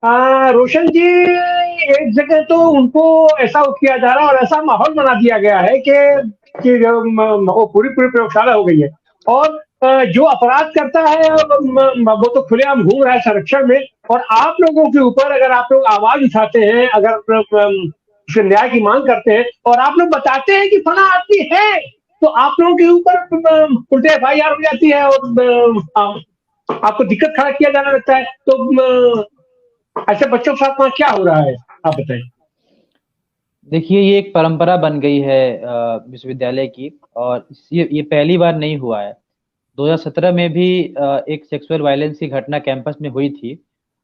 रोशन जी, एक जगह तो उनको ऐसा किया जा रहा है और ऐसा माहौल बना दिया गया है कि वो पूरी पूरी प्रयोगशाला हो गई है। और जो अपराध करता है वो तो खुलेआम घूम रहा है संरक्षण में। और आप लोगों के ऊपर अगर आप लोग आवाज उठाते हैं, अगर उसके न्याय की मांग करते हैं और आप लोग बताते हैं कि फला आदमी है, तो आप लोगों के ऊपर उल्टे FIR हो जाती है और आपको दिक्कत खड़ा किया जाने लगता है। तो ऐसे बच्चों के साथ वहाँ क्या हो रहा है, आप बताइए। देखिए, ये एक परंपरा बन गई है विश्वविद्यालय की। और ये पहली बार नहीं हुआ है। 2017 में भी एक सेक्सुअल वायलेंस की घटना कैंपस में हुई थी।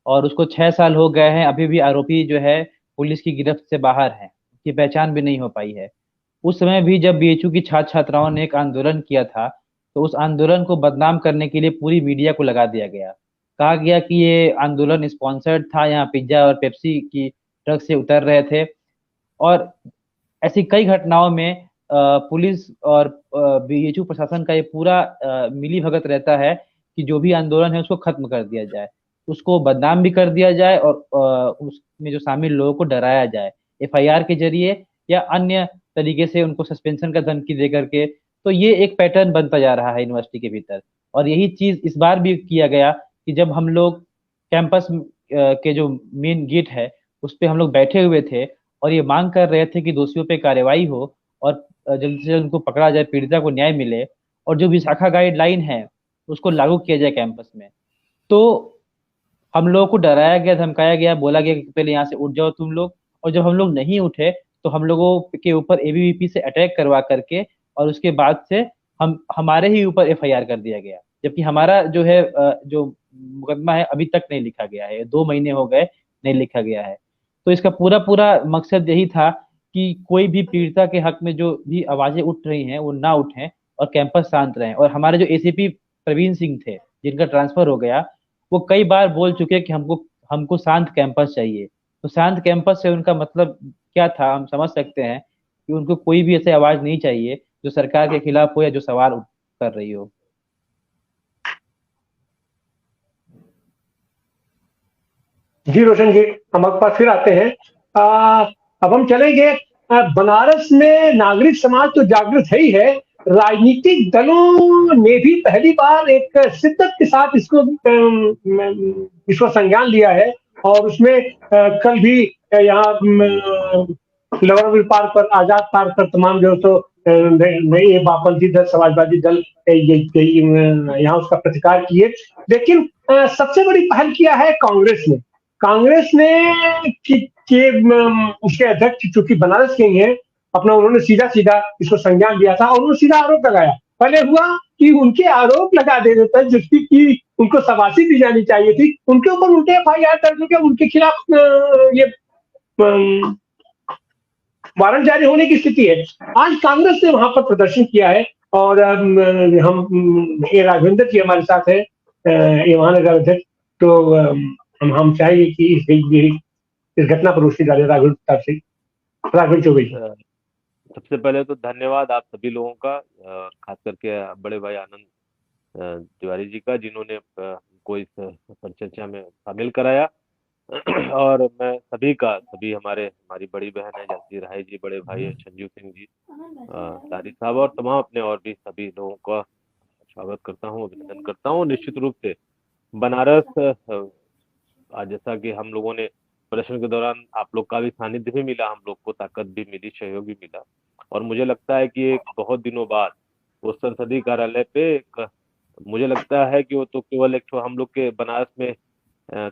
और उसको 6 साल हो गए हैं, अभी भी आरोपी जो है पुलिस की गिरफ्त से बाहर है, उसकी पहचान भी नहीं हो पाई है। उस समय भी जब BHU की छात्र छात्राओं ने एक आंदोलन किया था, तो उस आंदोलन को बदनाम करने के लिए पूरी मीडिया को लगा दिया गया। कहा गया कि ये आंदोलन स्पॉन्सर्ड था, यहाँ पिज्जा और पेप्सी की ट्रक से उतर रहे थे। और ऐसी कई घटनाओं में पुलिस और BHU प्रशासन का ये पूरा मिली भगत रहता है कि जो भी आंदोलन है उसको खत्म कर दिया जाए, उसको बदनाम भी कर दिया जाए, और उसमें जो शामिल लोगों को डराया जाए FIR के जरिए या अन्य तरीके से उनको सस्पेंशन का धमकी दे करके। तो ये एक पैटर्न बनता जा रहा है यूनिवर्सिटी के भीतर। और यही चीज इस बार भी किया गया कि जब हम लोग कैंपस के जो मेन गेट है उस पे हम लोग बैठे हुए थे और ये मांग कर रहे थे कि दोषियों पे कार्रवाई हो और जल्द से जल्द उनको पकड़ा जाए, पीड़िता को न्याय मिले, और जो विशाखा गाइडलाइन है उसको लागू किया जाए कैंपस में। तो हम लोगों को डराया गया, धमकाया गया, बोला गया कि पहले यहाँ से उठ जाओ तुम लोग। और जब हम लोग नहीं उठे तो हम लोगों के ऊपर ABVP से अटैक करवा करके, और उसके बाद से हम हमारे ही ऊपर FIR कर दिया गया, जबकि हमारा जो है जो मुकदमा है अभी तक नहीं लिखा गया है, 2 महीने हो गए नहीं लिखा गया है। तो इसका पूरा पूरा मकसद यही था कि कोई भी पीड़िता के हक में जो भी आवाजें उठ रही हैं वो ना उठें और कैंपस शांत रहें। और हमारे जो ACP प्रवीण सिंह थे, जिनका ट्रांसफर हो गया, वो कई बार बोल चुके हैं कि हमको हमको शांत कैंपस चाहिए। तो शांत कैंपस से उनका मतलब क्या था, हम समझ सकते हैं कि उनको कोई भी ऐसी आवाज नहीं चाहिए जो सरकार के खिलाफ हो या जो सवाल कर रही हो। जी रोशन जी, हम आपके पास फिर आते हैं। आ, अब हम चलेंगे। बनारस में नागरिक समाज तो जागृत है ही है। राजनीतिक दलों ने भी पहली बार एक शिद्दत के साथ इसको संज्ञान लिया है। और उसमें कल भी यहाँ लवरवीर पार्क पर, आजाद पार्क पर तमाम जो तो नए वामपंथी दल, समाजवादी दल यहाँ उसका प्रतिकार किए। लेकिन सबसे बड़ी पहल किया है कांग्रेस ने। कांग्रेस ने उसके अध्यक्ष चूंकि बनारस के ही हैं, अपना उन्होंने सीधा सीधा इसको संज्ञान दिया था और उन्होंने सीधा आरोप लगाया। पहले हुआ कि उनके आरोप लगा देने पर, जिसकी की उनको शाबाशी दी जानी चाहिए थी, उनके ऊपर उल्टे FIR दर्ज हो गया, उनके खिलाफ ये वारंट जारी होने की स्थिति है। आज कांग्रेस ने वहां पर प्रदर्शन किया है। और हम ये राघवेंद्र जी हमारे साथ है, ये महानगर अध्यक्ष। तो हम चाहेंगे कि इस घटना पर रोशनी डाले राघवेंद्र से, राघवेंद्र चौबे जी। अ, सबसे पहले तो धन्यवाद आप सभी लोगों का, खास करके बड़े भाई आनंद तिवारी जी का, जिन्होंने हमको इस परिचर्चा में शामिल कराया। और मैं सभी का, सभी हमारी बड़ी बहन है जगजी राय जी, बड़े भाई है संजू सिंह जी, तारी साहब, और तमाम अपने और भी सभी लोगों का स्वागत करता हूँ, अभिनंदन करता हूँ। निश्चित रूप से बनारस, आज जैसा कि हम लोगों ने प्रदर्शन के दौरान आप लोग का भी सानिध्य भी मिला, हम लोग को ताकत भी मिली, सहयोग भी मिला। और मुझे लगता है कि एक बहुत दिनों बाद उस संसदीय कार्यालय पे एक, मुझे लगता है कि वो तो केवल एक ठो हम लोग के बनारस में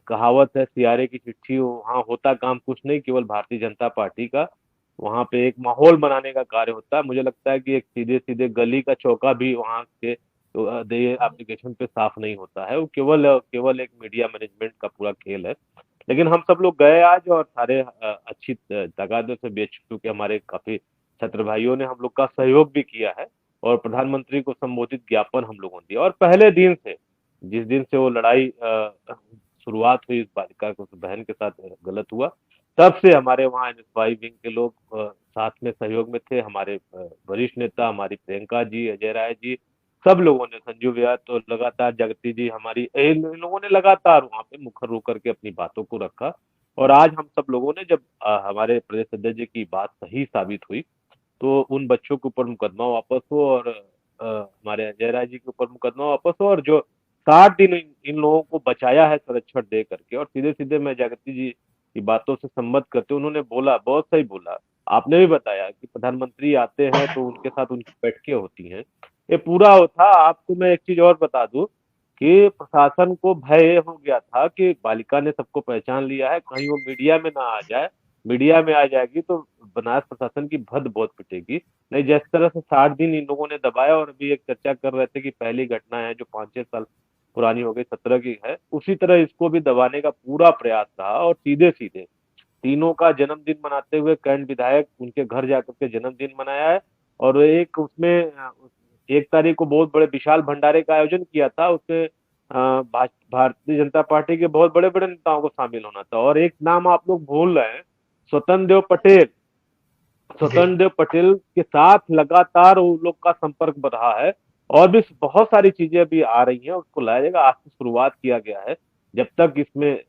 कहावत है, सियारे की चिट्ठी हो, वहाँ होता काम कुछ नहीं, केवल भारतीय जनता पार्टी का वहाँ पे एक माहौल बनाने का कार्य होता है। मुझे लगता है कि एक सीधे सीधे गली का चौका भी वहाँ के एप्लीकेशन पे साफ नहीं होता है, वो केवल केवल एक मीडिया मैनेजमेंट का पूरा खेल है। लेकिन हम सब लोग गए आज, और सारे अच्छी तगादे से BHU के हमारे काफी छात्र भाइयों ने हम लोग का सहयोग भी किया है, और प्रधानमंत्री को संबोधित ज्ञापन हम लोगों ने दिया। और पहले दिन से, जिस दिन से वो लड़ाई शुरुआत हुई, इस बालिका को, उस बहन के साथ गलत हुआ, तब से हमारे वहाँ NSY विंग के लोग साथ में सहयोग में थे। हमारे वरिष्ठ नेता, हमारी प्रियंका जी, अजय राय जी, सब लोगों ने, संजू भैया तो लगातार, जगती जी हमारी, इन लोगों ने लगातार वहां पे मुखर होकर के अपनी बातों को रखा। और आज हम सब लोगों ने जब हमारे प्रदेश अध्यक्ष जी की बात सही साबित हुई, तो उन बच्चों के ऊपर मुकदमा वापस हो, और हमारे अजय राय जी के ऊपर मुकदमा वापस हो, और जो 60 दिन इन लोगों को बचाया है संरक्षण दे करके। और सीधे सीधे मैं जगती जी की बातों से सम्मत करते, उन्होंने बोला, बहुत सही बोला, आपने भी बताया कि प्रधानमंत्री आते हैं तो उनके साथ उनकी बैठकें होती हैं, ये पूरा था। आपको मैं एक चीज और बता दूं कि प्रशासन को भय हो गया था कि बालिका ने सबको पहचान लिया है, कहीं वो मीडिया में ना आ जाए, मीडिया में आ जाएगी तो बनारस प्रशासन की भद्द बहुत पिटेगी। नहीं, जिस तरह से 60 दिन इन लोगों ने दबाया, और अभी एक चर्चा कर रहे थे कि पहली घटना है जो 5-6 साल पुरानी हो गई, 17 की है, उसी तरह इसको भी दबाने का पूरा प्रयास रहा। और सीधे सीधे तीनों का जन्मदिन मनाते हुए कैंट विधायक उनके घर जाकर के जन्मदिन मनाया है। और एक उसमें 1 तारीख को बहुत बड़े विशाल भंडारे का आयोजन किया था, उसमें भारतीय जनता पार्टी के बहुत बड़े बड़े नेताओं को शामिल होना था। और एक नाम आप लोग भूल रहे हैं, स्वतंत्र देव पटेल। जी। स्वतंत्र देव पटेल के साथ लगातार उन लोग का संपर्क बढ़ रहा है। और भी बहुत सारी चीजें अभी आ रही हैं, उसको लाया जाएगा, आज से शुरुआत किया गया है। जब तक इसमें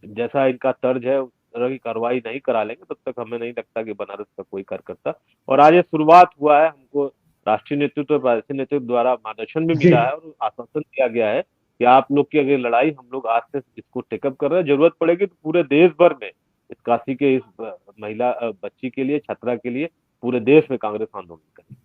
जैसा इनका तर्ज है उस तरह की कार्रवाई नहीं करा लेंगे, तब तक हमें नहीं लगता कि बनारस का कोई कार्यकर्ता। और आज ये शुरुआत हुआ है, हमको राष्ट्रीय नेतृत्व और प्रादेशिक नेतृत्व द्वारा मार्गदर्शन भी जी। मिला है, और आश्वासन दिया गया है कि आप लोग की अगर लड़ाई, हम लोग आज से इसको टेकअप कर रहे हैं, जरूरत पड़ेगी तो पूरे देश भर में इस काशी के इस महिला बच्ची के लिए, छात्रा के लिए पूरे देश में कांग्रेस आंदोलन करेगी।